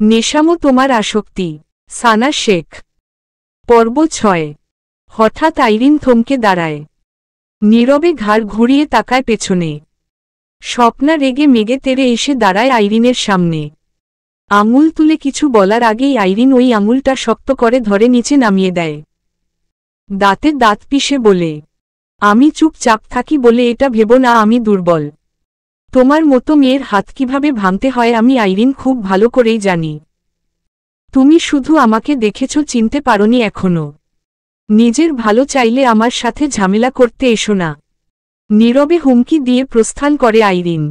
নেশামো তোমার আসক্তি। সানা শেখ। পর্ব 6। হঠাৎ আইরিন থমকে দাঁড়ায়। নীরবে ঘাড় ঘুরিয়ে তাকায় পেছনে। স্বপ্না রেগে মেগে তেড়ে এসে দাঁড়ায় আইরিনের সামনে। আঙুল তুলে কিছু বলার আগেই আইরিন ওই আঙুলটা শক্ত করে ধরে নিচে নামিয়ে দেয়। দাঁতে দাঁত পিষে বলে, আমি চুপচাপ থাকি বলে এটা ভেবো না আমি দুর্বল। তোমার মতো মেয়ের হাত কিভাবে ভাঙতে হয় আমি আইরিন খুব ভালো করেই জানি। তুমি শুধু আমাকে দেখেছ, চিনতে পারোনি এখনো। নিজের ভালো চাইলে আমার সাথে ঝামেলা করতে এসো না। নীরবে হুমকি দিয়ে প্রস্থান করে আইরিন।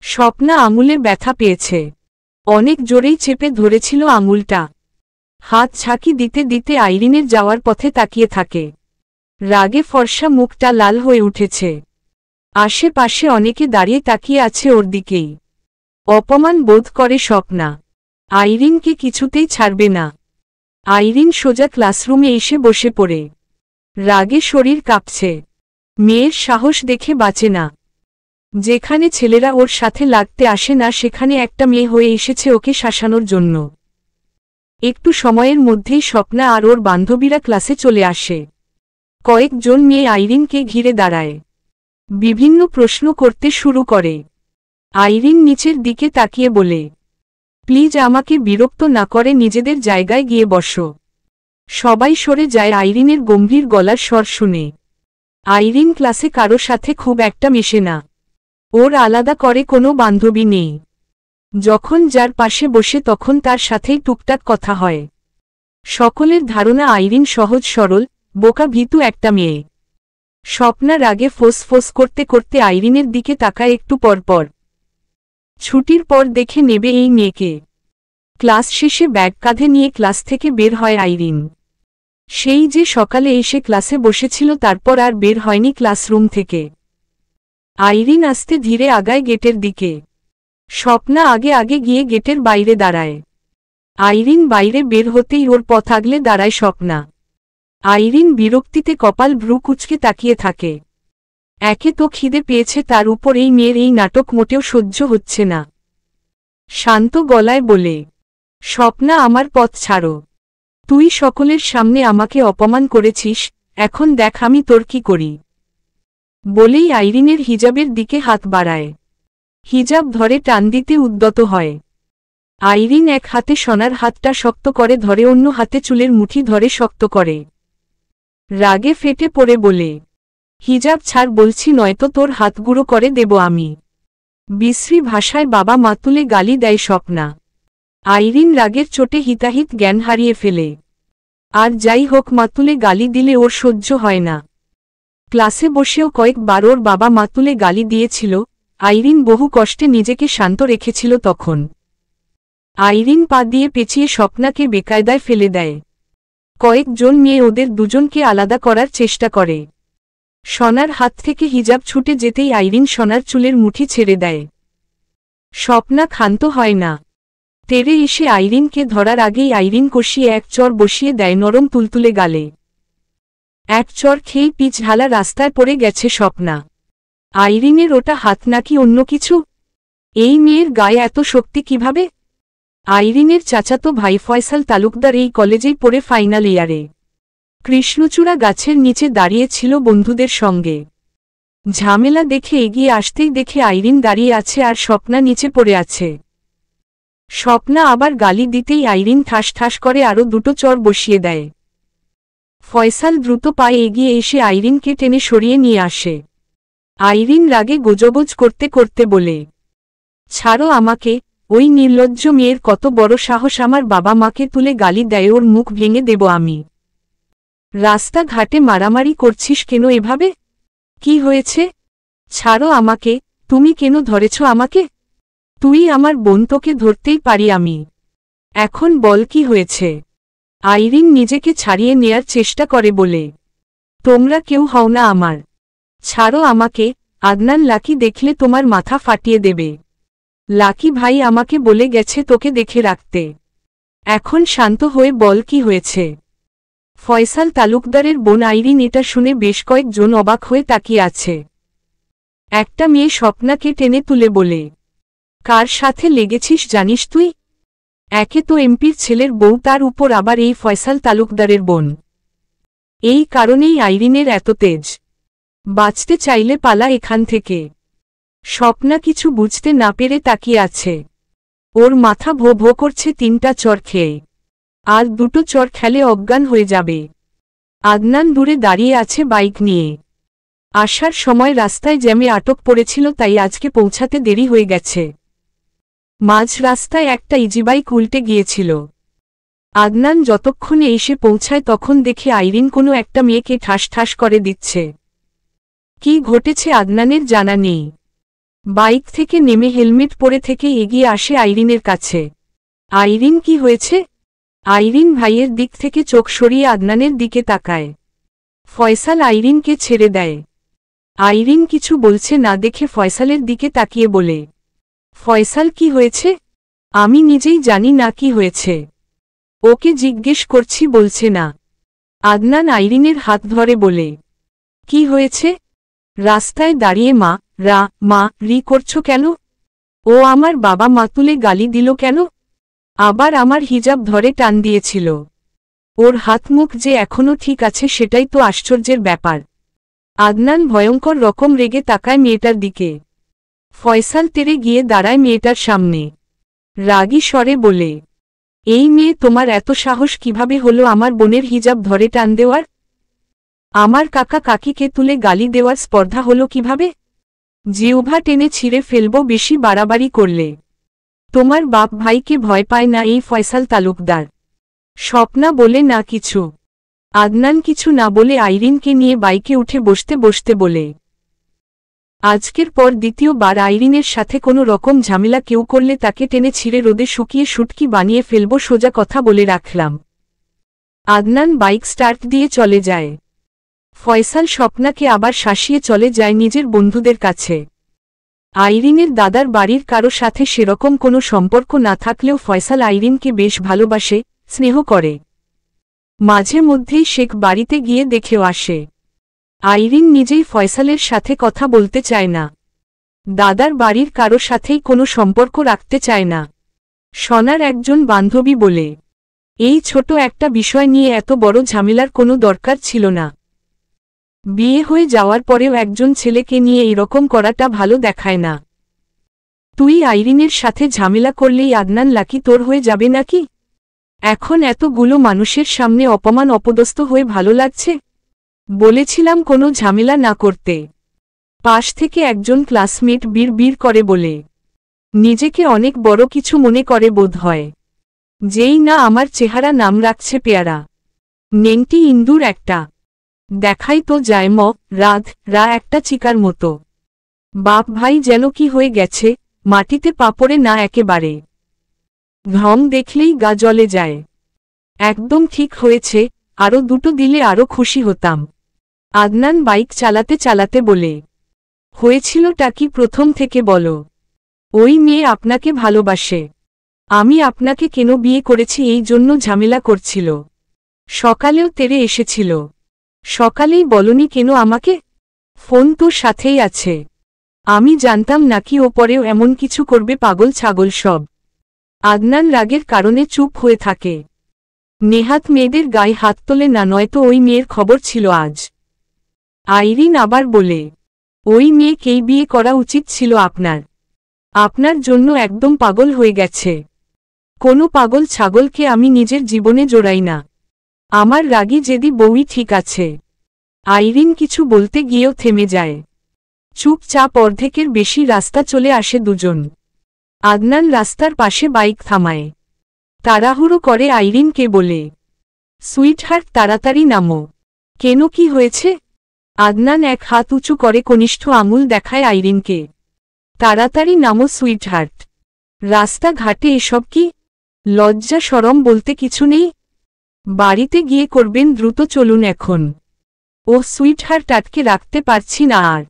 স্বপ্না আঙুলে ব্যথা পেয়েছে। অনেক জোরেই চেপে ধরেছিল আঙুলটা। হাত ঝাঁকি দিতে দিতে আইরিনের যাওয়ার পথে তাকিয়ে থাকে। রাগে ফর্সা মুখটা লাল হয়ে উঠেছে। আশেপাশে অনেকে দাঁড়িয়ে তাকিয়ে আছে ওর দিকেই। অপমান বোধ করে স্বপ্না। আইরিনকে কিছুতেই ছাড়বে না। আইরিন সোজা ক্লাসরুমে এসে বসে পড়ে। রাগে শরীর কাঁপছে। মেয়ের সাহস দেখে বাঁচে না। যেখানে ছেলেরা ওর সাথে লাগতে আসে না সেখানে একটা মেয়ে হয়ে এসেছে ওকে শাসানোর জন্য। একটু সময়ের মধ্যেই স্বপ্না আর ওর বান্ধবীরা ক্লাসে চলে আসে। কয়েকজন মেয়ে আইরিনকে ঘিরে দাঁড়ায়। বিভিন্ন প্রশ্ন করতে শুরু করে। আইরিন নিচের দিকে তাকিয়ে বলে, প্লিজ আমাকে বিরক্ত না করে নিজেদের জায়গায় গিয়ে বসো। সবাই সরে যায় আইরিনের গম্ভীর গলার স্বর শুনে। আইরিন ক্লাসে কারো সাথে খুব একটা মেশে না। ওর আলাদা করে কোনো বান্ধবী নেই। যখন যার পাশে বসে তখন তার সাথেই টুকটাক কথা হয়। সকলের ধারণা আইরিন সহজ সরল, বোকা ভীতু একটা মেয়ে। স্বপ্না রাগে ফোঁস করতে করতে আইরিনের দিকে তাকায় একটু পরপর। ছুটির পর দেখে নেবে এই মেয়েকে। ক্লাস শেষে ব্যাগ কাঁধে নিয়ে ক্লাস থেকে বের হয় আইরিন। সেই যে সকালে এসে ক্লাসে বসেছিল তারপর আর বের হয়নি ক্লাসরুম থেকে। আইরিন আস্তে ধীরে আগায় গেটের দিকে। স্বপ্না আগে আগে গিয়ে গেটের বাইরে দাঁড়ায়। আইরিন বাইরে বের হতেই ওর পথ আগলে দাঁড়ায় স্বপ্না। আইরিন বিরক্তিতে কপাল ভ্রু কুঁচকে তাকিয়ে থাকে। একে তো খিদে পেয়েছে, তার উপর এই মেয়ের এই নাটক মোটেও সহ্য হচ্ছে না। শান্ত গলায় বলে, স্বপ্না আমার পথ ছাড়ো। তুই সকলের সামনে আমাকে অপমান করেছিস, এখন দেখ আমি তোর কি করি। বলেই আইরিনের হিজাবের দিকে হাত বাড়ায়। হিজাব ধরে টান দিতে উদ্যত হয়। আইরিন এক হাতে সোনার হাতটা শক্ত করে ধরে, অন্য হাতে চুলের মুঠি ধরে শক্ত করে। রাগে ফেটে পড়ে বলে, হিজাব ছাড় বলছি, নয়তো তোর হাত গুঁড়ো করে দেব আমি। বিশ্রী ভাষায় বাবা মা তুলে গালি দেয় স্বপ্না। আইরিন রাগের চোটে হিতাহিত জ্ঞান হারিয়ে ফেলে। আর যাই হোক, মাতুলে গালি দিলে ওর সহ্য হয় না। ক্লাসে বসেও কয়েকবার ওর বাবা মাতুলে গালি দিয়েছিল। আইরিন বহু কষ্টে নিজেকে শান্ত রেখেছিল তখন। আইরিন পা দিয়ে পেঁচিয়ে স্বপ্নাকে বেকায়দায় ফেলে দেয়। কয়েকজন মেয়ে ওদের দুজনকে আলাদা করার চেষ্টা করে। সোনার হাত থেকে হিজাব ছুটে যেতেই আইরিন সোনার চুলের মুঠি ছেড়ে দেয়। স্বপ্না ক্ষান্ত হয় না। তেড়ে এসে আইরিনকে ধরার আগেই আইরিন কষিয়ে এক চর বসিয়ে দেয় নরম তুলতুলে গালে। এক চর খেয়েই পিচ ঢালা রাস্তায় পড়ে গেছে স্বপ্না। আইরিনের ওটা হাত নাকি অন্য কিছু? এই মেয়ের গায়ে এত শক্তি কিভাবে? আইরিনের চাচাতো ভাই ফয়সাল তালুকদার এই কলেজেই পড়ে ফাইনাল ইয়ারে। কৃষ্ণচূড়া গাছের নিচে দাঁড়িয়ে ছিল বন্ধুদের সঙ্গে। ঝামেলা দেখে এগিয়ে আসতেই দেখে আইরিন দাঁড়িয়ে আছে আর স্বপ্না নিচে পড়ে আছে। স্বপ্না আবার গালি দিতেই আইরিন ঠাস ঠাস করে আরও দুটো চর বসিয়ে দেয়। ফয়সাল দ্রুত পায়ে এগিয়ে এসে আইরিনকে টেনে সরিয়ে নিয়ে আসে। আইরিন রাগে গোজগোজ করতে করতে বলে, ছাড়ো আমাকে, ওই নির্লজ্জ মেয়ের কত বড় সাহস আমার বাবা মাকে তুলে গালি দেয়, ওর মুখ ভেঙে দেব আমি। রাস্তাঘাটে মারামারি করছিস কেন এভাবে? কি হয়েছে? ছাড়ো আমাকে, তুমি কেন ধরেছ আমাকে? তুই আমার বোন, তোকে ধরতেই পারি আমি। এখন বল কি হয়েছে? আইরিন নিজেকে ছাড়িয়ে নেয়ার চেষ্টা করে বলে, তোমরা কেউ হও না আমার। ছাড়ো আমাকে, আদনান লাকি দেখলে তোমার মাথা ফাটিয়ে দেবে। লাকি ভাই আমাকে বলে গেছে তোকে দেখে রাখতে। এখন শান্ত হয়ে বল কি হয়েছে। ফয়সাল তালুকদারের বোন আইরিন এটা শুনে বেশ কয়েকজন অবাক হয়ে তাকিয়ে আছে। একটা মেয়ে স্বপ্নাকে টেনে তুলে বলে, কার সাথে লেগেছিস জানিস তুই? একে তো এমপির ছেলের বউ, তার উপর আবার এই ফয়সাল তালুকদারের বোন। এই কারণেই আইরিনের এত তেজ। বাঁচতে চাইলে পালা এখান থেকে। স্বপ্না কিছু বুঝতে না পেরে তাকিয়ে আছে। ওর মাথা ভো ভো করছে 3টা চর খেয়ে। আর 2টো চর খেলে অজ্ঞান হয়ে যাবে। আদনান দূরে দাঁড়িয়ে আছে বাইক নিয়ে। আসার সময় রাস্তায় জ্যামে আটক পড়েছিল, তাই আজকে পৌঁছাতে দেরি হয়ে গেছে। মাঝ রাস্তায় একটা ইজিবাইক উল্টে গিয়েছিল। আদনান যতক্ষণে এসে পৌঁছায় তখন দেখে আইরিন কোনো একটা মেয়েকে ঠাস ঠাস করে দিচ্ছে। কি ঘটেছে আদনানের জানা নেই। বাইক থেকে নেমে হেলমেট পরে থেকে এগিয়ে আসে আইরিনের কাছে। আইরিন, কি হয়েছে? আইরিন ভাইয়ের দিক থেকে চোখ সরিয়ে আদনানের দিকে তাকায়। ফয়সাল আইরিনকে ছেড়ে দেয়। আইরিন কিছু বলছে না দেখে ফয়সালের দিকে তাকিয়ে বলে, ফয়সাল, কি হয়েছে? আমি নিজেই জানি না কি হয়েছে। ওকে জিজ্ঞেস করছি, বলছে না। আদনান আইরিনের হাত ধরে বলে, কি হয়েছে? রাস্তায় দাঁড়িয়ে মা মা রি করছো কেন? ও আমার বাবা, মা তুলে গালি দিল কেন? আবার আমার হিজাব ধরে টান দিয়েছিল। ওর হাত মুখ যে এখনো ঠিক আছে সেটাই তো আশ্চর্যের ব্যাপার। আদনান ভয়ঙ্কর রকম রেগে তাকায় মেয়েটার দিকে। ফয়সাল তেড়ে গিয়ে দাঁড়ায় মেয়েটার সামনে। রাগী স্বরে বলে, এই মেয়ে, তোমার এত সাহস কিভাবে হলো আমার বোনের হিজাব ধরে টান দেওয়ার? আমার কাকা কাকিকে তুলে গালি দেওয়ার স্পর্ধা হলো কিভাবে? জিহ্বা টেনে ছিঁড়ে ফেলব বেশি বাড়াবাড়ি করলে। তোমার বাপ ভাইকে ভয় পায় না এই ফয়সাল তালুকদার? স্বপ্না বলে না কিছু। আদনান কিছু না বলে আইরিনকে নিয়ে বাইকে উঠে বসতে বসতে বলে, আজকের পর দ্বিতীয়বার আইরিনের সাথে কোনো রকম ঝামেলা কেউ করলে তাকে টেনে ছিঁড়ে রোদে শুকিয়ে শুটকি বানিয়ে ফেলব, সোজা কথা বলে রাখলাম। আদনান বাইক স্টার্ট দিয়ে চলে যায়। ফয়সাল স্বপ্নাকে আবার শাসিয়ে চলে যায় নিজের বন্ধুদের কাছে। আইরিনের দাদার বাড়ির কারো সাথে সেরকম কোনো সম্পর্ক না থাকলেও ফয়সাল আইরিনকে বেশ ভালোবাসে, স্নেহ করে। মাঝে মধ্যেই শেখ বাড়িতে গিয়ে দেখেও আসে। আইরিন নিজেই ফয়সালের সাথে কথা বলতে চায় না। দাদার বাড়ির কারো সাথেই কোনো সম্পর্ক রাখতে চায় না। সনার একজন বান্ধবী বলে, এই ছোট একটা বিষয় নিয়ে এত বড় ঝামেলার কোনো দরকার ছিল না। বিয়ে হয়ে যাওয়ার পরেও একজন ছেলেকে নিয়ে এরকম করাটা ভালো দেখায় না। তুই আইরিনের সাথে ঝামেলা করলেই আদনান লাকি তোর হয়ে যাবে নাকি? এখন এতগুলো মানুষের সামনে অপমান অপদস্থ হয়ে ভালো লাগছে? বলেছিলাম কোনো ঝামেলা না করতে। পাশ থেকে একজন ক্লাসমেট বিড় করে বলে, নিজেকে অনেক বড় কিছু মনে করে বোধ হয়। যেই না আমার চেহারা নাম রাখছে পেয়ারা। নেংটি ইন্দুর একটা। দেখাই তো যায় রা একটা চিকার মতো। বাপ ভাই যেন কি হয়ে গেছে, মাটিতে পা পড়ে না একেবারে। ঘম দেখলেই গা জ্বলে যায়। একদম ঠিক হয়েছে, আরো 2টো দিলে আরো খুশি হতাম। আদনান বাইক চালাতে চালাতে বলে, হয়েছিলটা কি প্রথম থেকে বলো। ওই মেয়ে আপনাকে ভালোবাসে। আমি আপনাকে কেন বিয়ে করেছি এই জন্য ঝামেলা করছিল। সকালেও তেড়ে এসেছিল। সকালেই বলনি কেন আমাকে? ফোন তোর সাথেই আছে। আমি জানতাম নাকি ও পরেও এমন কিছু করবে, পাগল ছাগল সব। আদনান রাগের কারণে চুপ হয়ে থাকে। নেহাত মেয়েদের গায়ে হাত তোলে না, নয়তো ওই মেয়ের খবর ছিল আজ। আইরিন আবার বলে, ওই মেয়েকেই বিয়ে করা উচিত ছিল আপনার। আপনার জন্য একদম পাগল হয়ে গেছে। কোনো পাগল ছাগলকে আমি নিজের জীবনে জোড়াই না। আমার রাগী জেদি বউই ঠিক আছে। আইরিন কিছু বলতে গিয়েও থেমে যায়। চুপচাপ অর্ধেকের বেশি রাস্তা চলে আসে দুজন। আদনান রাস্তার পাশে বাইক থামায়। তাড়াহুড়ো করে আইরিনকে বলে, সুইটহার্ট, তাড়াতাড়ি নামো। কেন, কি হয়েছে? আদনান এক হাত উঁচু করে কনিষ্ঠ আঙুল দেখায় আইরিনকে। তাড়াতাড়ি নামো সুইটহার্ট। রাস্তাঘাটে এসব কি? লজ্জা শরম বলতে কিছু নেই? বাড়িতে গিয়ে করবেন, দ্রুত চলুন এখন। ও সুইটহার্ট, আটকে রাখতে পারছি না আর।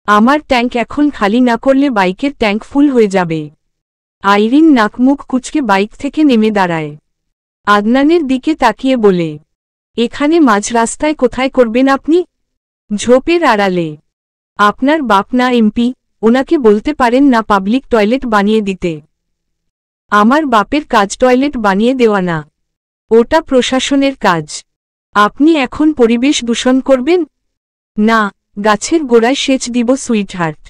আমার ট্যাঙ্ক এখন খালি না করলে বাইকের ট্যাঙ্ক ফুল হয়ে যাবে। আইরিন নাক মুখ কুচকে বাইক থেকে নেমে দাঁড়ায়। আদনানের দিকে তাকিয়ে বলে, এখানে মাঝ রাস্তায় কোথায় করবেন আপনি? ঝোপের আড়ালে। আপনার বাপ না এমপি, ওনাকে বলতে পারেন না পাবলিক টয়লেট বানিয়ে দিতে? আমার বাপের কাজ টয়লেট বানিয়ে দেওয়া না, ওটা প্রশাসনের কাজ। আপনি এখন পরিবেশ দূষণ করবেন? না, গাছের গোড়ায় সেচ দিব সুইটহার্ট।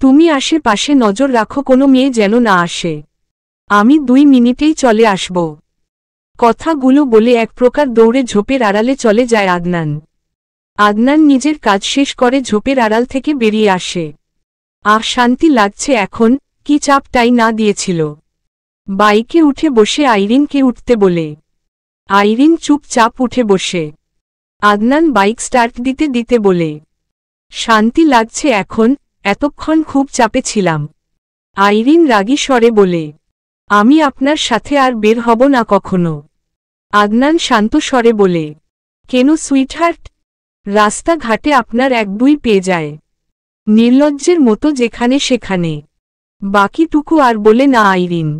তুমি আশেপাশে নজর রাখো কোনো মেয়ে যেন না আসে। আমি 2 মিনিটেই চলে আসব। কথাগুলো বলে এক প্রকার দৌড়ে ঝোপের আড়ালে চলে যায় আদনান। আদনান নিজের কাজ শেষ করে ঝোপের আড়াল থেকে বেরিয়ে আসে। শান্তি লাগছে এখন, কি চাপটাই না দিয়েছিল। বাইকে উঠে বসে আইরিনকে উঠতে বলে। আইরিন চুপচাপ উঠে বসে। আদনান বাইক স্টার্ট দিতে দিতে বলে, শান্তি লাগছে এখন, এতক্ষণ খুব চাপে ছিলাম। আইরিন রাগী স্বরে বলে, আমি আপনার সাথে আর বের হব না কখনো। আদনান শান্ত স্বরে বলে, কেন সুইটহার্ট? রাস্তাঘাটে আপনার 1-2 পেয়ে যায়। নির্লজ্জের মতো যেখানে সেখানে। বাকিটুকু আর বলে না আইরিন।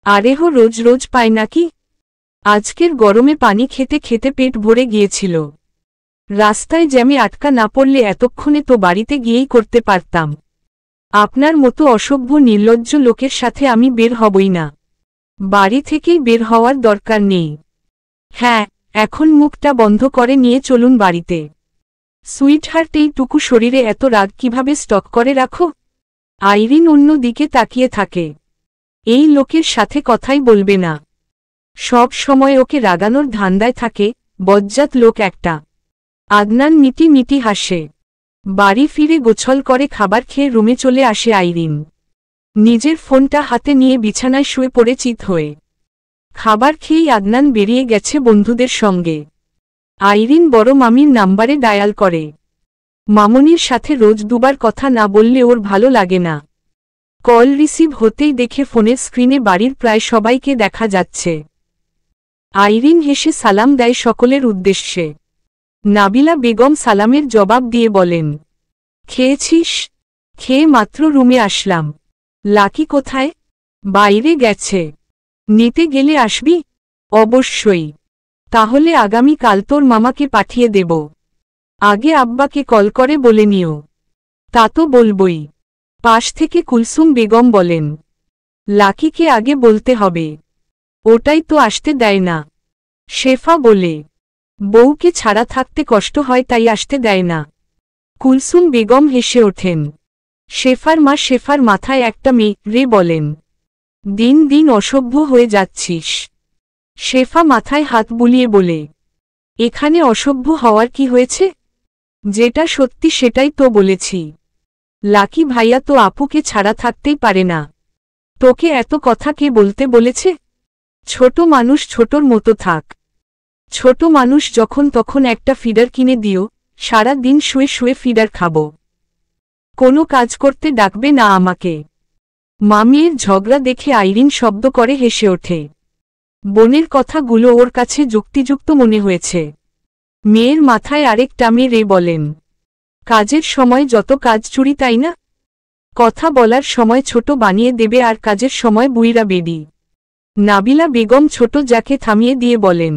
আরেহ রোজ রোজ পায় নাকি? আজকের গরমে পানি খেতে খেতে পেট ভরে গিয়েছিল। রাস্তায় জ্যামে আটকা না পড়লে এতক্ষণে তো বাড়িতে গিয়েই করতে পারতাম। আপনার মতো অসভ্য নির্লজ্জ লোকের সাথে আমি বের হবই না। বাড়ি থেকেই বের হওয়ার দরকার নেই। হ্যাঁ, এখন মুখটা বন্ধ করে নিয়ে চলুন বাড়িতে। সুইটহার্ট এইটুকু শরীরে এত রাগ কিভাবে স্টক করে রাখো? আইরিন অন্য দিকে তাকিয়ে থাকে। এই লোকের সাথে কথাই বলবে না। সব সময় ওকে রাগানোর ধান্দায় থাকে, বজ্জাত লোক একটা। আদনান মিটি মিটি হাসে। বাড়ি ফিরে গোছল করে খাবার খেয়ে রুমে চলে আসে আইরিন। নিজের ফোনটা হাতে নিয়ে বিছানায় শুয়ে পড়ে চিত হয়ে। খাবার খেয়েই আদনান বেরিয়ে গেছে বন্ধুদের সঙ্গে। আইরিন বড় মামির নাম্বারে ডায়াল করে। মামনির সাথে রোজ 2 বার কথা না বললে ওর ভালো লাগে না। কল রিসিভ হতেই দেখে ফোনের স্ক্রিনে বাড়ির প্রায় সবাইকে দেখা যাচ্ছে। আইরিন হেসে সালাম দেয় সকলের উদ্দেশ্যে। নাবিলা বেগম সালামের জবাব দিয়ে বলেন, খেয়েছিস? খেয়ে মাত্র রুমে আসলাম। লাকি কোথায়? বাইরে গেছে। নিতে গেলে আসবি? অবশ্যই। তাহলে আগামী কাল তোর মামাকে পাঠিয়ে দেব। আগে আব্বাকে কল করে বলে নিও। তা তো বলবই। পাশ থেকে কুলসুম বেগম বলেন, লাকিকে আগে বলতে হবে। ওটাই তো আসতে দেয় না। শেফা বলে, বউকে ছাড়া থাকতে কষ্ট হয় তাই আসতে দেয় না। কুলসুম বেগম হেসে ওঠেন। শেফার মা শেফার মাথায় একটা মেয়ে বলেন, দিন দিন অসভ্য হয়ে যাচ্ছিস। শেফা মাথায় হাত বুলিয়ে বলে, এখানে অসভ্য হওয়ার কি হয়েছে? যেটা সত্যি সেটাই তো বলেছি। লাকি ভাইয়া তো আপুকে ছাড়া থাকতেই পারে না। তোকে এত কথা কে বলতে বলেছে? ছোট মানুষ ছোটর মতো থাক। ছোট মানুষ যখন তখন একটা ফিডার কিনে দিও, সারা দিন শুয়ে শুয়ে ফিডার খাবো। কোনো কাজ করতে ডাকবে না আমাকে। মামির ঝগড়া দেখে আইরিন শব্দ করে হেসে ওঠে। বোনের কথাগুলো ওর কাছে যুক্তিযুক্ত মনে হয়েছে। মেয়ের মাথায় আরেকটা মেয়ে বলেন, কাজের সময় যত কাজ চুরি তাই না? কথা বলার সময় ছোট বানিয়ে দেবে আর কাজের সময় বুইরা বেডি। নাবিলা বেগম ছোট যাকে থামিয়ে দিয়ে বলেন,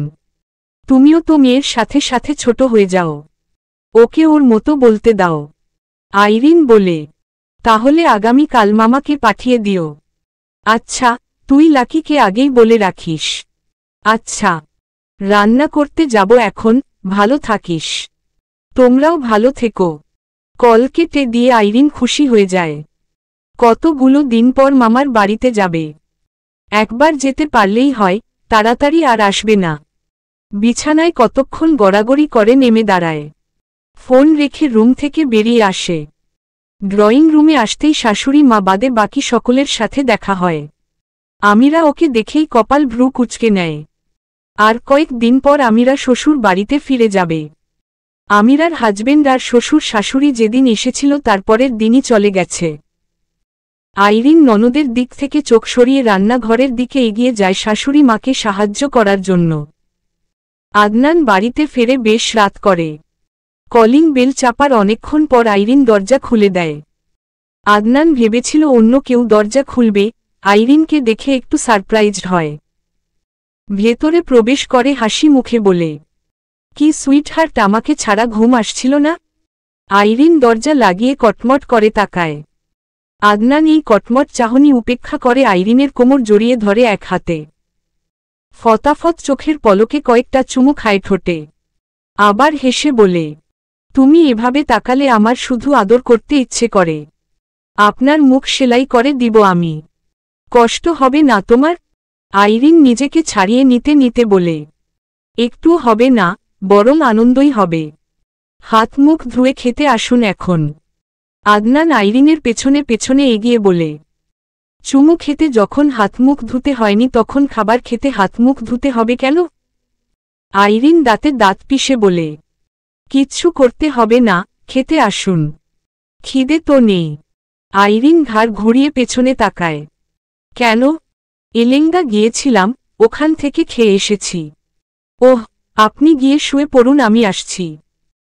তুমিও তো মেয়ের সাথে সাথে ছোট হয়ে যাও। ওকে ওর মতো বলতে দাও। আইরিন বলে, তাহলে আগামী কাল মামাকে পাঠিয়ে দিও। আচ্ছা, তুই লাকিকে আগেই বলে রাখিস। আচ্ছা। রান্না করতে যাব এখন, ভালো থাকিস। তোমরাও ভালো থেকো। কল কেটে দিয়ে আইরিন খুশি হয়ে যায়। কতগুলো দিন পর মামার বাড়িতে যাবে। একবার যেতে পারলেই হয়, তাড়াতাড়ি আর আসবে না। বিছানায় কতক্ষণ গড়াগড়ি করে নেমে দাঁড়ায়। ফোন রেখে রুম থেকে বেরিয়ে আসে। ড্রয়িং রুমে আসতেই শাশুড়ি মা বাদে বাকি সকলের সাথে দেখা হয়। আমিরা ওকে দেখেই কপাল ভ্রু কুঁচকে নেয়। আর কয়েক দিন পর আমিরা শ্বশুর বাড়িতে ফিরে যাবে। আমিরার হাজবেন্ড আর শ্বশুর শাশুড়ি যেদিন এসেছিল তারপরের দিনই চলে গেছে। আইরিন ননদের দিক থেকে চোখ সরিয়ে রান্নাঘরের দিকে এগিয়ে যায় শাশুড়ি মাকে সাহায্য করার জন্য। আদনান বাড়িতে ফেরে বেশ রাত করে। কলিং বেল চাপার অনেকক্ষণ পর আইরিন দরজা খুলে দেয়। আদনান ভেবেছিল অন্য কেউ দরজা খুলবে, আইরিনকে দেখে একটু সারপ্রাইজড হয়। ভেতরে প্রবেশ করে হাসি মুখে বলে, কি সুইটহার্ট, আমাকে ছাড়া ঘুম আসছিল না? আইরিন দরজা লাগিয়ে কটমট করে তাকায়। আদনান এই কটমট চাহনি উপেক্ষা করে আইরিনের কোমর জড়িয়ে ধরে এক হাতে। ফতাফত চোখের পলকে কয়েকটা চুমু খায় ঠোঁটে। আবার হেসে বলে, তুমি এভাবে তাকালে আমার শুধু আদর করতে ইচ্ছে করে। আপনার মুখ সেলাই করে দিব আমি। কষ্ট হবে না তোমার? আইরিন নিজেকে ছাড়িয়ে নিতে নিতে বলে, একটু হবে না, বরং আনন্দই হবে। হাত মুখ ধুয়ে খেতে আসুন এখন। আদনান আইরিনের পেছনে পেছনে এগিয়ে বলে, চুমু খেতে যখন হাতমুখ ধুতে হয়নি তখন খাবার খেতে হাতমুখ ধুতে হবে কেন? আইরিন দাঁতে দাঁত পিষে বলে, কিচ্ছু করতে হবে না, খেতে আসুন। খিদে তো নেই। আইরিন ঘাড় ঘুরিয়ে পেছনে তাকায়। কেন? এলেঙ্গা গিয়েছিলাম, ওখান থেকে খেয়ে এসেছি। ওহ, আপনি গিয়ে শুয়ে পড়ুন, আমি আসছি।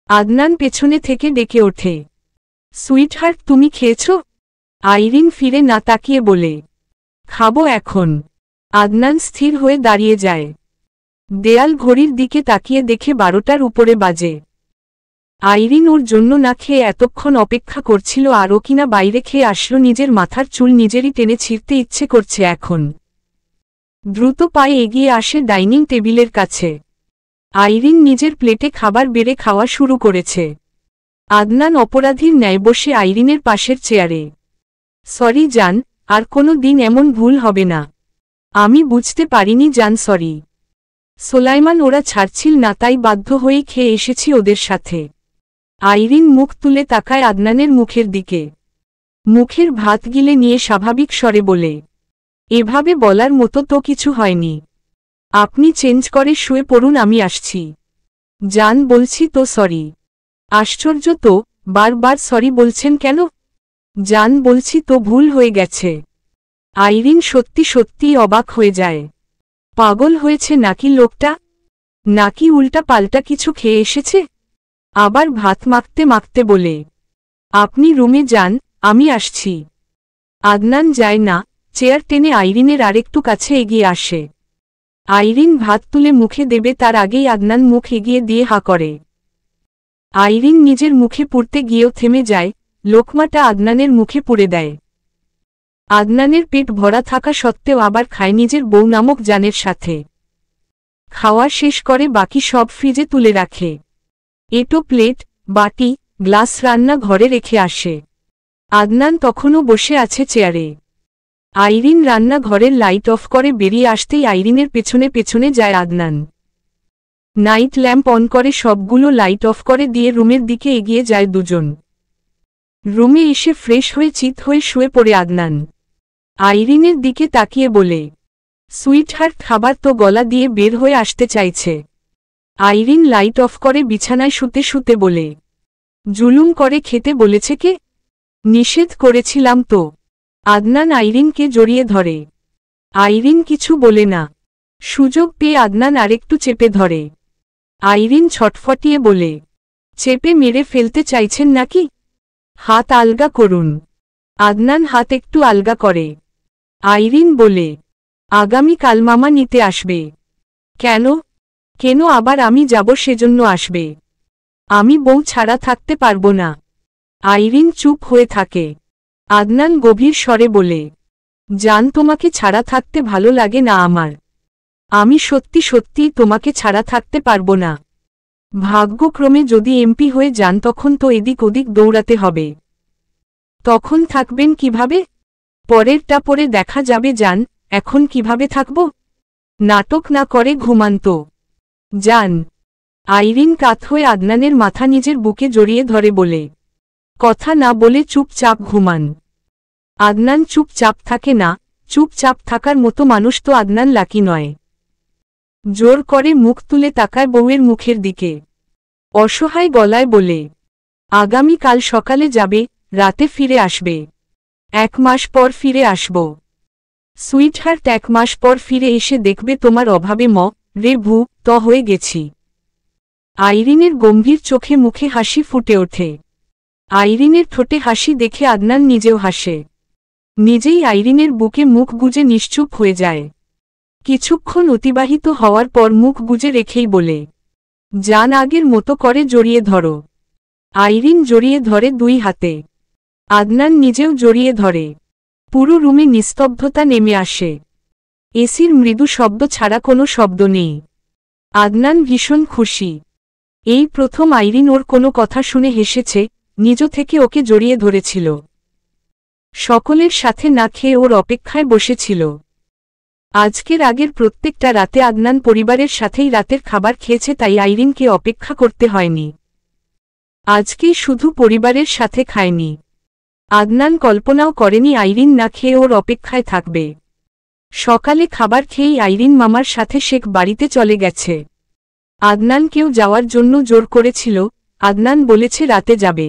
আদনান পেছনে থেকে ডেকে ওঠে। সুইটহার্ট, তুমি খেয়েছ? আইরিন ফিরে না তাকিয়ে বলে, খাবো এখন। আদনান স্থির হয়ে দাঁড়িয়ে যায়। দেয়াল ঘড়ির দিকে তাকিয়ে দেখে 12টার উপরে বাজে। আইরিন ওর জন্য না খেয়ে এতক্ষণ অপেক্ষা করছিল, আর ও কিনা বাইরে খেয়ে আসলো। নিজের মাথার চুল নিজেরই টেনে ছিঁড়তে ইচ্ছে করছে এখন। দ্রুত পায়ে এগিয়ে আসে ডাইনিং টেবিলের কাছে। আইরিন নিজের প্লেটে খাবার বেড়ে খাওয়া শুরু করেছে। আদনান অপরাধীর ন্যায় বসে আইরিনের পাশের চেয়ারে। সরি জান, আর কোনো দিন এমন ভুল হবে না। আমি বুঝতে পারিনি জান, সরি। সোলাইমান ওরা ছাড়ছিল না, তাই বাধ্য হয়েই খেয়ে এসেছি ওদের সাথে। আইরিন মুখ তুলে তাকায় আদনানের মুখের দিকে। মুখের ভাত গিলে নিয়ে স্বাভাবিক স্বরে বলে, এভাবে বলার মতো তো কিছু হয়নি। আপনি চেঞ্জ করে শুয়ে পড়ুন, আমি আসছি। জান, বলছি তো সরি। আশ্চর্য তো, বারবার সরি বলছেন কেন? জান, বলছি তো ভুল হয়ে গেছে। আইরিন সত্যি সত্যি অবাক হয়ে যায়। পাগল হয়েছে নাকি লোকটা? নাকি উল্টা পাল্টা কিছু খেয়ে এসেছে? আবার ভাত মাখতে মাখতে বলে, আপনি রুমে যান, আমি আসছি। আদনান যায় না, চেয়ার টেনে আইরিনের আরেকটু কাছে এগিয়ে আসে। আইরিন ভাত তুলে মুখে দেবে তার আগেই আদনান মুখ এগিয়ে দিয়ে হা করে। আইরিন নিজের মুখে পুরতে গিয়েও থেমে যায়, লোকমাটা আদনানের মুখে পুরে দেয়। আদনানের পেট ভরা থাকা সত্ত্বেও আবার খায় নিজের বউ নামক জানের সাথে। খাওয়া শেষ করে বাকি সব ফ্রিজে তুলে রাখে। এটো প্লেট, বাটি, গ্লাস রান্না ঘরে রেখে আসে। আদনান তখনও বসে আছে চেয়ারে। আইরিন রান্না ঘরের লাইট অফ করে বেরিয়ে আসতেই আইরিনের পেছনে পেছনে যায় আদনান। নাইট ল্যাম্প অন করে সবগুলো লাইট অফ করে দিয়ে রুমের দিকে এগিয়ে যায় দুজন। রুমে এসে ফ্রেশ হয়ে চিত হয়ে শুয়ে পড়ে আদনান। আইরিনের দিকে তাকিয়ে বলে, সুইটহার্ট, খাবার তো গলা দিয়ে বের হয়ে আসতে চাইছে। আইরিন লাইট অফ করে বিছানায় শুতে শুতে বলে, জুলুম করে খেতে বলেছে কে? নিষেধ করেছিলাম তো। আদনান আইরিনকে জড়িয়ে ধরে। আইরিন কিছু বলে না। সুযোগ পেয়ে আদনান আরেকটু চেপে ধরে। আইরিন ছটফটিয়ে বলে, চেপে মেরে ফেলতে চাইছেন নাকি? হাত আলগা করুন। আদনান হাত একটু আলগা করে। আইরিন বলে, আগামীকাল মামা নিতে আসবে। কেন? কেন আবার আমি যাব সেজন্য আসবে? আমি বউ ছাড়া থাকতে পারবো না। আইরিন চুপ হয়ে থাকে। আদনান গভীর স্বরে বলে, জান, তোমাকে ছাড়া থাকতে ভালো লাগে না আমার। আমি সত্যি সত্যিই তোমাকে ছাড়া থাকতে পারবো না। ভাগ্যক্রমে যদি এমপি হয়ে যান তখন তো এদিক ওদিক দৌড়াতে হবে। তখন থাকবেন কিভাবে? পরেরটা পরে দেখা যাবে জান, এখন কিভাবে থাকব? নাটক না করে ঘুমান তো। জান। আইরিন কাত হয়ে আদনানের মাথা নিজের বুকে জড়িয়ে ধরে বলে, কথা না বলে চুপচাপ ঘুমান। আদনান চুপচাপ থাকে না, চুপচাপ থাকার মতো মানুষ তো আদনান লাকি নয়। জোর করে মুখ তুলে তাকায় বউয়ের মুখের দিকে। অসহায় গলায় বলে, আগামীকাল সকালে যাবে, রাতে ফিরে আসবে। 1 মাস পর ফিরে আসব। সুইটহার্ট, 1 মাস পর ফিরে এসে দেখবে তোমার অভাবে রে ভূ ত হয়ে গেছি। আইরিনের গম্ভীর চোখে মুখে হাসি ফুটে ওঠে। আইরিনের ঠোঁটে হাসি দেখে আদনান নিজেও হাসে। নিজেই আইরিনের বুকে মুখ গুজে নিশ্চুপ হয়ে যায়। কিছুক্ষণ অতিবাহিত হওয়ার পর মুখ গুজে রেখেই বলে, জান, আগের মতো করে জড়িয়ে ধরো। আইরিন জড়িয়ে ধরে 2 হাতে। আদনান নিজেও জড়িয়ে ধরে। পুরো রুমে নিস্তব্ধতা নেমে আসে। এসির মৃদু শব্দ ছাড়া কোনো শব্দ নেই। আদনান ভীষণ খুশি। এই প্রথম আইরিন ওর কোনো কথা শুনে হেসেছে, নিজ থেকে ওকে জড়িয়ে ধরেছিল। সকলের সাথে না খেয়ে ওর অপেক্ষায় বসেছিল। আজকের আগের প্রত্যেকটা রাতে আদনান পরিবারের সাথেই রাতের খাবার খেয়েছে, তাই আইরিনকে অপেক্ষা করতে হয়নি। আজকেই শুধু পরিবারের সাথে খায়নি। আদনান কল্পনাও করেনি আইরিন না খেয়ে ওর অপেক্ষায় থাকবে। সকালে খাবার খেয়েই আইরিন মামার সাথে শেখ বাড়িতে চলে গেছে। আদনানকেও যাওয়ার জন্য জোর করেছিল, আদনান বলেছে রাতে যাবে।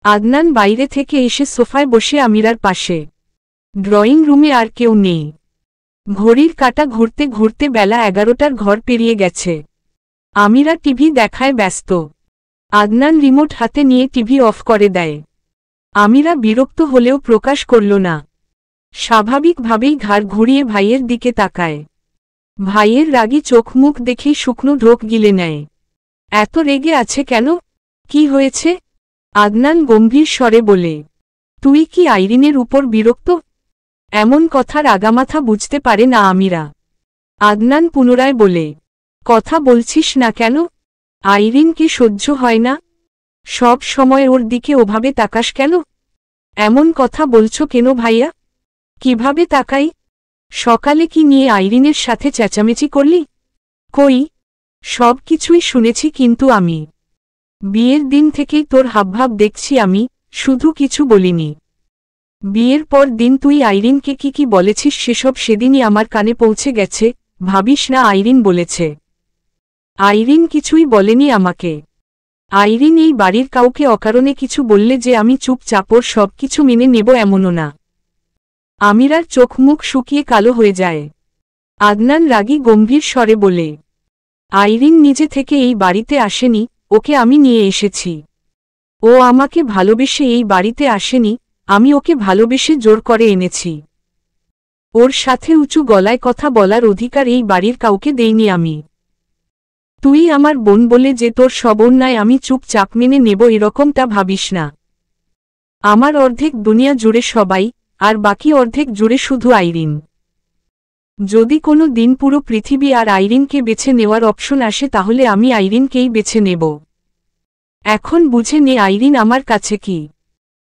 আদনান বাইরে থেকে এসে সোফায় বসে আমিরার পাশে। ড্রয়িং রুমে আর কেউ নেই। ঘড়ির কাঁটা ঘুরতে ঘুরতে বেলা 11টার ঘর পেরিয়ে গেছে। আমিরা টিভি দেখায় ব্যস্ত। আদনান রিমোট হাতে নিয়ে টিভি অফ করে দেয়। আমিরা বিরক্ত হলেও প্রকাশ করল না। স্বাভাবিকভাবেই ঘাড় ঘুরিয়ে ভাইয়ের দিকে তাকায়। ভাইয়ের রাগী চোখ মুখ দেখেই শুকনো ঢোক গিলে নেয়। এত রেগে আছে কেন? কি হয়েছে? আদনান গম্ভীর স্বরে বলে। তুই কি আইরিনের উপর বিরক্ত? এমন কথার আগামাথা বুঝতে পারে না আমিরা। আদনান পুনরায় বলে, কথা বলছিস না কেন? আইরিন কি সহ্য হয় না? সব সময় ওর দিকে ওভাবে তাকাস কেন? এমন কথা বলছো কেন ভাইয়া? কিভাবে তাকাই? সকালে কি নিয়ে আইরিনের সাথে চেঁচামেচি করলি? কই? সব কিছুই শুনেছি, কিন্তু আমি বিয়ের দিন থেকেই তোর হাবভাব দেখছি, আমি শুধু কিছু বলিনি। বিয়ের পর দিন তুই আইরিনকে কি কি বলেছিস সেসব সেদিনই আমার কানে পৌঁছে গেছে। ভাবিস না আইরিন বলেছে? আইরিন কিছুই বলেনি আমাকে। আইরিন এই বাড়ির কাউকে অকারণে কিছু বললে যে আমি চুপচাপ ওর সব কিছু মেনে নেব এমনও না। আমিরার চোখ মুখ শুকিয়ে কালো হয়ে যায়। আদনান রাগী গম্ভীর স্বরে বলে, আইরিন নিজে থেকে এই বাড়িতে আসেনি, ওকে আমি নিয়ে এসেছি। ও আমাকে ভালোবেসে এই বাড়িতে আসেনি, আমি ওকে ভালোবেসে জোর করে এনেছি। ওর সাথে উঁচু গলায় কথা বলার অধিকার এই বাড়ির কাউকে দেইনি আমি। তুই আমার বোন বলে যে তোর সব অন্যায় আমি চুপচাপ মেনে নেব এরকমটা ভাবিস না। আমার অর্ধেক দুনিয়া জুড়ে সবাই, আর বাকি অর্ধেক জুড়ে শুধু আইরিন। যদি কোনো দিন পুরো পৃথিবী আর আইরিনকে বেছে নেওয়ার অপশন আসে তাহলে আমি আইরিনকেই বেছে নেব। এখন বুঝে নে আইরিন আমার কাছে কি।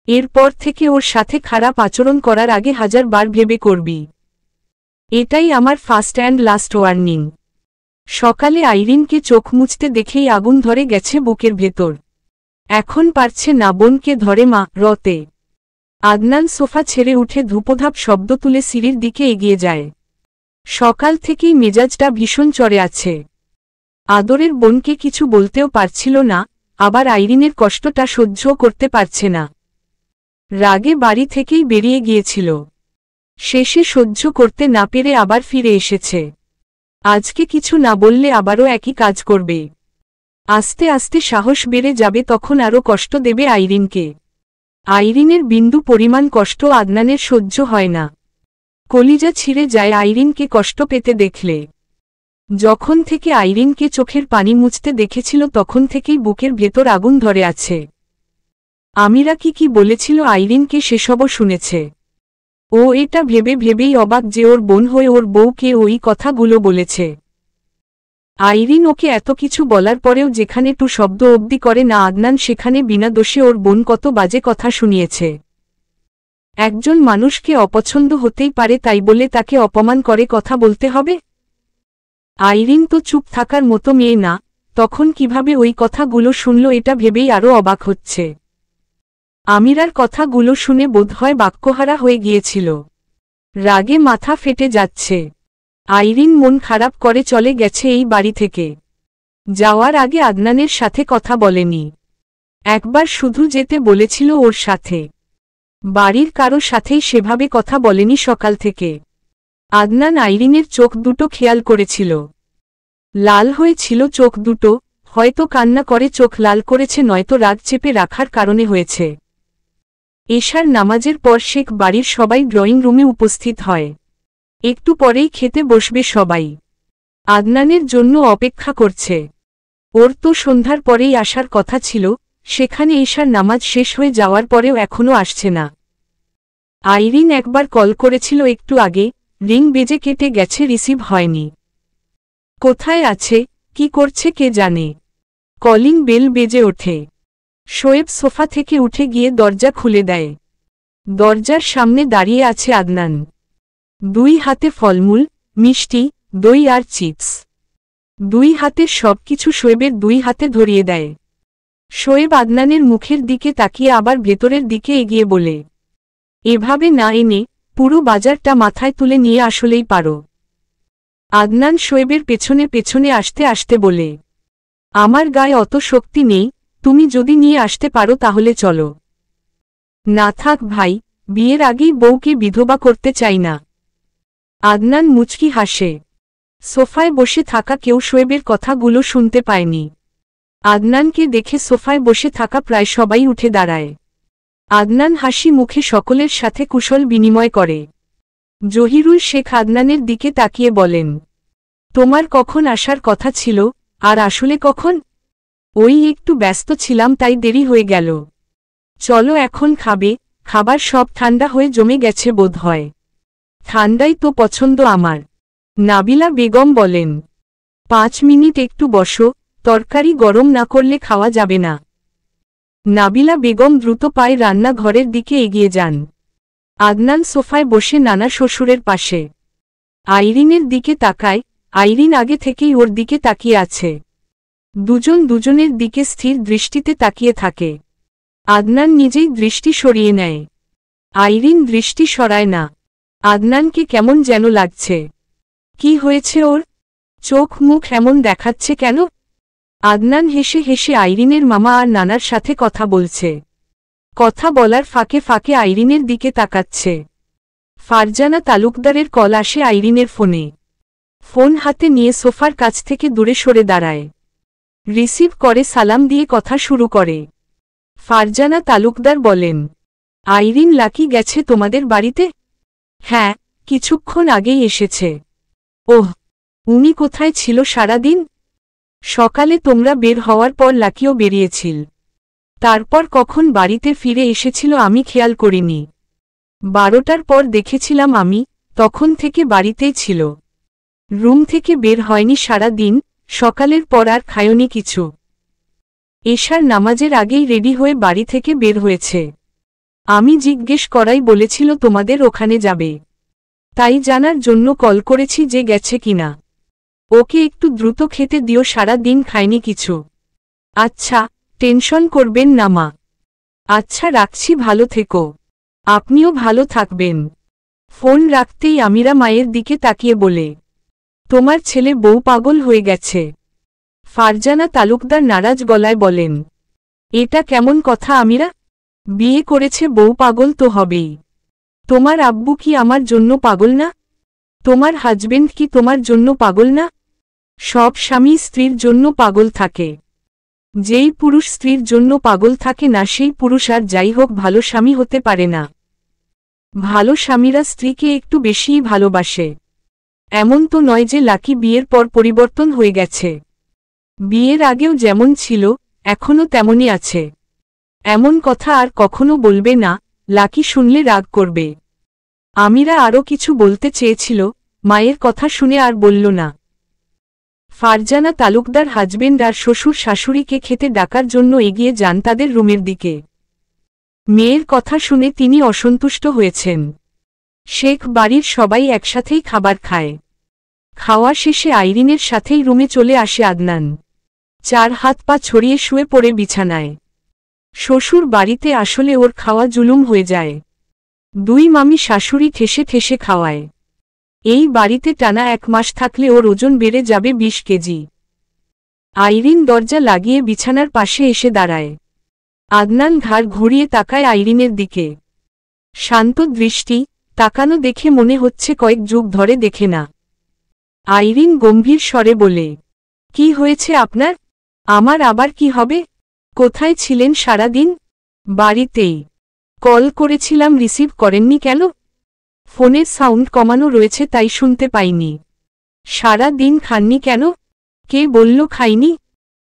এরপর থেকে ওর সাথে খারাপ আচরণ করার আগে 1000 বার ভেবে করবি। এটাই আমার ফার্স্ট অ্যান্ড লাস্ট ওয়ার্নিং। সকালে আইরিনকে চোখ মুছতে দেখেই আগুন ধরে গেছে বুকের ভেতর। এখন পারছে না বোনকে ধরে মা রতে। আদনান সোফা ছেড়ে উঠে ধূপধাপ শব্দ তুলে সিঁড়ির দিকে এগিয়ে যায়। সকাল থেকেই মেজাজটা ভীষণ চড়ে আছে। আদরের বোনকে কিছু বলতেও পারছিল না, আবার আইরিনের কষ্টটা সহ্য করতে পারছে না। রাগে বাড়ি থেকেই বেরিয়ে গিয়েছিল। শেষে সহ্য করতে না পেরে আবার ফিরে এসেছে। আজকে কিছু না বললে আবারও একই কাজ করবে। আস্তে আস্তে সাহস বেড়ে যাবে, তখন আরও কষ্ট দেবে আইরিনকে। আইরিনের বিন্দু পরিমাণ কষ্ট আদনানের সহ্য হয় না। কলিজা ছিঁড়ে যায় আইরিনকে কষ্ট পেতে দেখলে। যখন থেকে আইরিনকে চোখের পানি মুছতে দেখেছিল তখন থেকেই বুকের ভেতর আগুন ধরে আছে। আমিরা কি বলেছিল আইরিনকে সেসবও শুনেছে। ও এটা ভেবে ভেবেই অবাক যে ওর বোন হয়ে ওর বউকে ওই কথাগুলো বলেছে। আইরিন ওকে এত কিছু বলার পরেও যেখানে টু শব্দ অবধি করে না আদনান, সেখানে বিনা দোষে ওর বোন কত বাজে কথা শুনিয়েছে। একজন মানুষকে অপছন্দ হতেই পারে, তাই বলে তাকে অপমান করে কথা বলতে হবে? আইরিন তো চুপ থাকার মতো মেয়ে না, তখন কিভাবে ওই কথাগুলো শুনল এটা ভেবেই আরও অবাক হচ্ছে। আমিরার কথাগুলো শুনে বোধহয় বাক্যহারা হয়ে গিয়েছিল। রাগে মাথা ফেটে যাচ্ছে। আইরিন মন খারাপ করে চলে গেছে এই বাড়ি থেকে। যাওয়ার আগে আদনানের সাথে কথা বলেনি। একবার শুধু যেতে বলেছিল ওর সাথে। বাড়ির কারো সাথেই সেভাবে কথা বলেনি সকাল থেকে। আদনান আইরিনের চোখ দুটো খেয়াল করেছিল। লাল হয়েছিল চোখ দুটো, হয়তো কান্না করে চোখ লাল করেছে, নয়তো রাগ চেপে রাখার কারণে হয়েছে। এশার নামাজের পর শেখ বাড়ির সবাই ড্রয়িং রুমে উপস্থিত হয়। একটু পরেই খেতে বসবে সবাই। আদনানের জন্য অপেক্ষা করছে। ওর তো সন্ধ্যার পরেই আসার কথা ছিল, সেখানে এশার নামাজ শেষ হয়ে যাওয়ার পরেও এখনও আসছে না। আইরিন একবার কল করেছিল একটু আগে, রিং বেজে কেটে গেছে, রিসিভ হয়নি। কোথায় আছে, কি করছে কে জানে। কলিং বেল বেজে ওঠে। শোয়েব সোফা থেকে উঠে গিয়ে দরজা খুলে দেয়। দরজার সামনে দাঁড়িয়ে আছে আদনান। দুই হাতে ফলমূল, মিষ্টি, দই আর চিপস। দুই হাতের সবকিছু শোয়েবের দুই হাতে ধরিয়ে দেয়। শোয়েব আদনানের মুখের দিকে তাকিয়ে আবার ভেতরের দিকে এগিয়ে বলে, এভাবে না এনে পুরো বাজারটা মাথায় তুলে নিয়ে আসলেই পারো। আদনান শোয়েবের পেছনে পেছনে আসতে আসতে বলে, আমার গায়ে অত শক্তি নেই, তুমি যদি নিয়ে আসতে পারো তাহলে চলো। না থাক ভাই, বিয়ের আগেই বউকে বিধবা করতে চাই না। আদনান মুচকি হাসে। সোফায় বসে থাকা কেউ শোয়েবের কথাগুলো শুনতে পায়নি। আদনানকে দেখে সোফায় বসে থাকা প্রায় সবাই উঠে দাঁড়ায়। আদনান হাসি মুখে সকলের সাথে কুশল বিনিময় করে। জহিরুল শেখ আদনানের দিকে তাকিয়ে বলেন, তোমার কখন আসার কথা ছিল, আর আসলে কখন? ওই একটু ব্যস্ত ছিলাম তাই দেরি হয়ে গেল। চলো এখন খাবে, খাবার সব ঠান্ডা হয়ে জমে গেছে বোধ হয়। ঠান্ডাই তো পছন্দ আমার। নাবিলা বেগম বলেন, 5 মিনিট একটু বসো, তরকারি গরম না করলে খাওয়া যাবে না। নাবিলা বেগম দ্রুত পায়ে রান্নাঘরের দিকে এগিয়ে যান। আদনান সোফায় বসে নানা শ্বশুরের পাশে। আইরিনের দিকে তাকায়, আইরিন আগে থেকেই ওর দিকে তাকিয়ে আছে। দুজন দুজনের দিকে স্থির দৃষ্টিতে তাকিয়ে থাকে। আদনান নিজেই দৃষ্টি সরিয়ে নেয়। আইরিন দৃষ্টি সরায় না। আদনানকে কেমন যেন লাগছে। কি হয়েছে ওর? চোখ মুখ এমন দেখাচ্ছে কেন? আদনান হেসে হেসে আইরিনের মামা আর নানার সাথে কথা বলছে। কথা বলার ফাঁকে ফাঁকে আইরিনের দিকে তাকাচ্ছে। ফারজানা তালুকদারের কল আসে আইরিনের ফোনে। ফোন হাতে নিয়ে সোফার কাছ থেকে দূরে সরে দাঁড়ায়। রিসিভ করে সালাম দিয়ে কথা শুরু করে। ফারজানা তালুকদার বলেন, আইরিন লাকি গেছে তোমাদের বাড়িতে? হ্যাঁ, কিছুক্ষণ আগেই এসেছে। ওহ, উনি কোথায় ছিল সারাদিন? সকালে তোমরা বের হওয়ার পর লাকিও বেরিয়েছিল। তারপর কখন বাড়িতে ফিরে এসেছিল আমি খেয়াল করিনি। 12টার পর দেখেছিলাম আমি, তখন থেকে বাড়িতেই ছিল। রুম থেকে বের হয়নি সারা দিন, সকালের পর আর খায়নি কিছু। এশার নামাজের আগেই রেডি হয়ে বাড়ি থেকে বের হয়েছে। আমি জিজ্ঞেস করাই বলেছিল তোমাদের ওখানে যাবে। তাই জানার জন্য কল করেছি যে গেছে কিনা। ওকে একটু দ্রুত খেতে দিও, সারা দিন খায়নি কিছু। আচ্ছা, টেনশন করবেন না মা। আচ্ছা রাখছি, ভালো থেকো। আপনিও ভালো থাকবেন। ফোন রাখতেই আমিরা মায়ের দিকে তাকিয়ে বলে, তোমার ছেলে বউ পাগল হয়ে গেছে। ফারজানা তালুকদার নারাজ গলায় বলেন, এটা কেমন কথা আমিরা? বিয়ে করেছে বউ পাগল তো হবেই। তোমার আব্বু কি আমার জন্য পাগল না? তোমার হাজবেন্ড কি তোমার জন্য পাগল না? সব স্বামী স্ত্রীর জন্য পাগল থাকে। যেই পুরুষ স্ত্রীর জন্য পাগল থাকে না সেই পুরুষ আর যাই হোক ভালো স্বামী হতে পারে না। ভালো স্বামীরা স্ত্রীকে একটু বেশিই ভালোবাসে। এমন তো নয় যে লাকি বিয়ের পর পরিবর্তন হয়ে গেছে। বিয়ের আগেও যেমন ছিল, এখনও তেমনই আছে। এমন কথা আর কখনো বলবে না, লাকি শুনলে রাগ করবে। আমিরা আরও কিছু বলতে চেয়েছিল, মায়ের কথা শুনে আর বলল না। ফারজানা তালুকদার হাজবেন্ড আর শ্বশুর শাশুড়িকে খেতে ডাকার জন্য এগিয়ে যান তাদের রুমের দিকে। মেয়ের কথা শুনে তিনি অসন্তুষ্ট হয়েছেন। শেখ বাড়ির সবাই একসাথেই খাবার খায়। খাওয়া শেষে আইরিনের সাথেই রুমে চলে আসে আদনান। 4 হাত পা ছড়িয়ে শুয়ে পড়ে বিছানায়। শ্বশুর বাড়িতে আসলে ওর খাওয়া জুলুম হয়ে যায়। 2 মামি শাশুড়ি ঠেসে ঠেসে খাওয়ায়। এই বাড়িতে টানা 1 মাস থাকলে ওর ওজন বেড়ে যাবে 20 কেজি। আইরিন দরজা লাগিয়ে বিছানার পাশে এসে দাঁড়ায়। আদনান ঘাড় ঘুরিয়ে তাকায় আইরিনের দিকে। শান্ত দৃষ্টি, তাকানো দেখে মনে হচ্ছে কয়েক যুগ ধরে দেখে না। আইরিন গম্ভীর স্বরে বলে, কি হয়েছে আপনার? আমার আবার কি হবে? কোথায় ছিলেন সারাদিন? বাড়িতেই। কল করেছিলাম রিসিভ করেননি কেন? ফোনের সাউন্ড কমানো রয়েছে তাই শুনতে পাইনি। সারা দিন খাননি কেন? কে বলল খাইনি?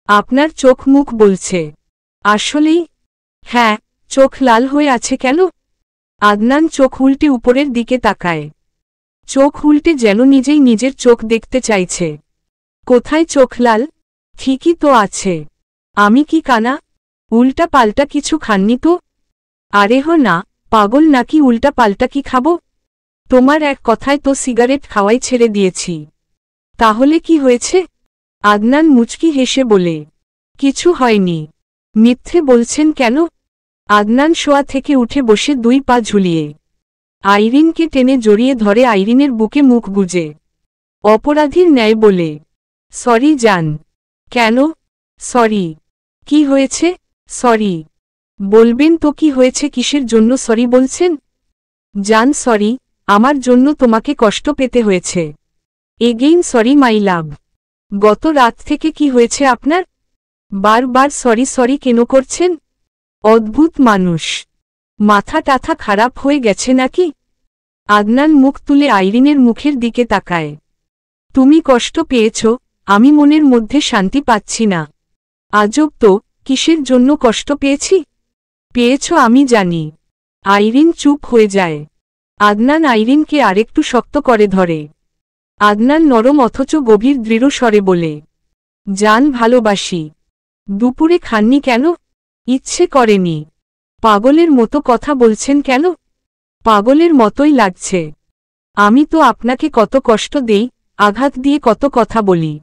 আপনার চোখ মুখ বলছে। আসলেই? হ্যাঁ। চোখ লাল হয়ে আছে কেন? আদনান চোখ উল্টে উপরের দিকে তাকায়। চোখ উল্টে যেন নিজেই নিজের চোখ দেখতে চাইছে। কোথায় চোখ লাল? ঠিকই তো আছে। আমি কি কানা? উল্টা পাল্টা কিছু খাননি তো? আরে হো না, পাগল নাকি উল্টা পাল্টা কি খাবো? তোমার এক কথায় তো সিগারেট খাওয়াই ছেড়ে দিয়েছি। তাহলে কি হয়েছে? আদনান মুচকি হেসে বলে, কিছু হয়নি। মিথ্যে বলছেন কেন? আদনান শোয়া থেকে উঠে বসে 2 পা ঝুলিয়ে আইরিনকে টেনে জড়িয়ে ধরে আইরিনের বুকে মুখ গুজে অপরাধীর ন্যায় বলে, সরি জান। কেন সরি? কি হয়েছে? সরি বলবেন তো কি হয়েছে, কিসের জন্য সরি বলছেন? জান সরি, আমার জন্য তোমাকে কষ্ট পেতে হয়েছে। এগেইন সরি মাই লাভ। গত রাত থেকে কি হয়েছে আপনার? বারবার সরি সরি কেন করছেন? অদ্ভুত মানুষ। মাথা টাথা খারাপ হয়ে গেছে নাকি? আদনান মুখ তুলে আইরিনের মুখের দিকে তাকায়। তুমি কষ্ট পেয়েছ, আমি মনের মধ্যে শান্তি পাচ্ছি না। আজব তো, কিসের জন্য কষ্ট পেয়েছি? পেয়েছ আমি জানি। আইরিন চুপ হয়ে যায়। আদনান আইরিনকে আরেকটু শক্ত করে ধরে। আদনান নরম অথচ গভীর দৃঢ় স্বরে বলে, জান ভালোবাসি। দুপুরে খাননি কেন? ইচ্ছে করেনি। পাগলের মতো কথা বলছেন কেন? পাগলের মতোই লাগছে। আমি তো আপনাকে কত কষ্ট দেই, আঘাত দিয়ে কত কথা বলি।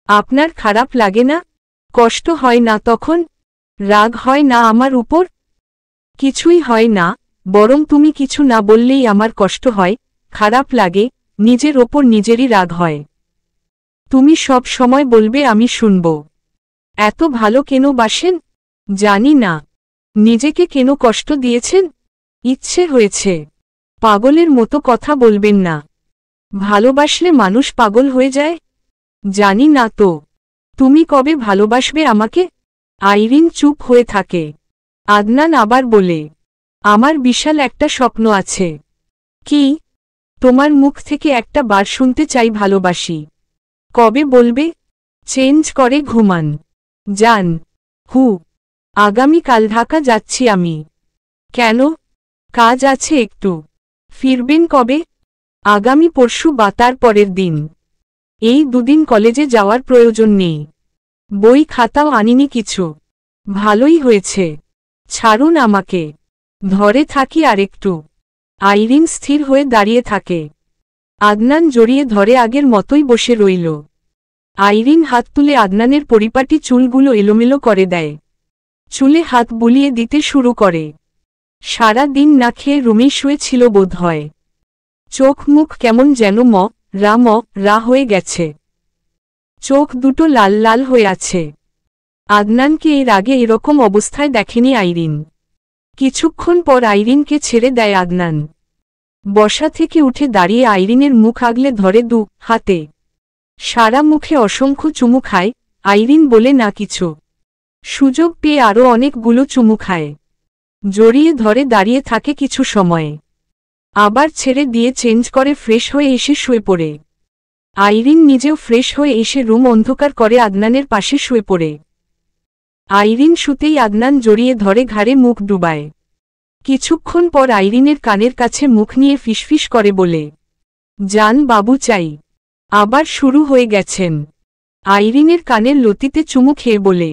আপনার খারাপ লাগে না? কষ্ট হয় না তখন? রাগ হয় না আমার উপর? কিছুই হয় না, বরং তুমি কিছু না বললেই আমার কষ্ট হয়, খারাপ লাগে, নিজের ওপর নিজেরই রাগ হয়। তুমি সব সময় বলবে আমি শুনব। এত ভালো কেন বাসেন? জানি না। নিজেকে কেন কষ্ট দিয়েছেন? ইচ্ছে হয়েছে। পাগলের মতো কথা বলবেন না। ভালোবাসলে মানুষ পাগল হয়ে যায়? জানি না তো। তুমি কবে ভালোবাসবে আমাকে? আইরিন চুপ হয়ে থাকে। আদনান আবার বলে, আমার বিশাল একটা স্বপ্ন আছে। কি? তোমার মুখ থেকে একটা বার শুনতে চাই ভালোবাসি। কবে বলবে? চেঞ্জ করে ঘুমান। যান। হু। আগামীকাল ঢাকা যাচ্ছি আমি। কেন? কাজ আছে একটু। ফিরবেন কবে? আগামী পরশু বা তার পরের দিন। এই দুদিন কলেজে যাওয়ার প্রয়োজন নেই। বই খাতাও আনিনি কিছু। ভালোই হয়েছে। ছাড়ুন আমাকে। ধরে থাকি আরেকটু। আইরিন স্থির হয়ে দাঁড়িয়ে থাকে। আদনান জড়িয়ে ধরে আগের মতোই বসে রইল। আইরিন হাত তুলে আদনানের পরিপাটি চুলগুলো এলোমেলো করে দেয়। চুলে হাত বুলিয়ে দিতে শুরু করে। সারা দিন না খেয়ে রুমে শুয়েছিল বোধহয়। চোখ মুখ কেমন যেন রা হয়ে গেছে। চোখ দুটো লাল লাল হয়ে আছে। আদনানকে এর আগে এরকম অবস্থায় দেখেনি আইরিন। কিছুক্ষণ পর আইরিনকে ছেড়ে দেয় আদনান। বসা থেকে উঠে দাঁড়িয়ে আইরিনের মুখ আগলে ধরে 2 হাতে। সারা মুখে অসংখ্য চুমু খায়। আইরিন বলে না কিছু। সুযোগ পেয়ে আরও অনেকগুলো চুমু খায়। জড়িয়ে ধরে দাঁড়িয়ে থাকে কিছু সময়ে। আবার ছেড়ে দিয়ে চেঞ্জ করে ফ্রেশ হয়ে এসে শুয়ে পড়ে। আইরিন নিজেও ফ্রেশ হয়ে এসে রুম অন্ধকার করে আদনানের পাশে শুয়ে পড়ে। আইরিন শুতেই আদনান জড়িয়ে ধরে ঘাড়ে মুখ ডুবায়। কিছুক্ষণ পর আইরিনের কানের কাছে মুখ নিয়ে ফিসফিস করে বলে, জান বাবু চাই। আবার শুরু হয়ে গেছেন। আইরিনের কানের লতিতে চুমু খেয়ে বলে,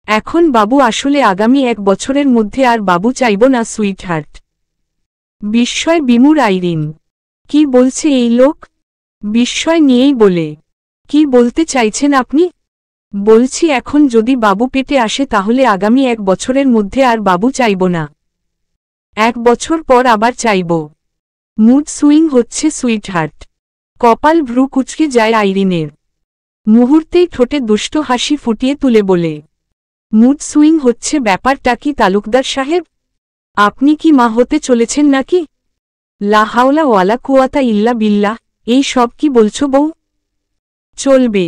এখন বাবু আসলে আগামী 1 বছরের মধ্যে আর বাবু চাইব না সুইটহার্ট। বিস্ময় বিমূঢ় আইরিন। কি বলছে এই লোক? বিস্ময় নিয়েই বলে, কি বলতে চাইছেন আপনি? বলছি এখন যদি বাবু পেটে আসে তাহলে আগামী 1 বছরের মধ্যে আর বাবু চাইব না। 1 বছর পর আবার চাইব। মুড সুইং হচ্ছে সুইটহার্ট। কপাল ভ্রু কুঁচকে যায় আইরিনের। মুহূর্তেই ঠোঁটে দুষ্ট হাসি ফুটিয়ে তুলে বলে, মুড সুইং হচ্ছে ব্যাপারটা কি তালুকদার সাহেব? আপনি কি মা হতে চলেছেন নাকি? লা হাওলা ওয়ালা কুওয়াতা ইল্লা বিল্লাহ, এই সব কি বলছো বউ? চলবে।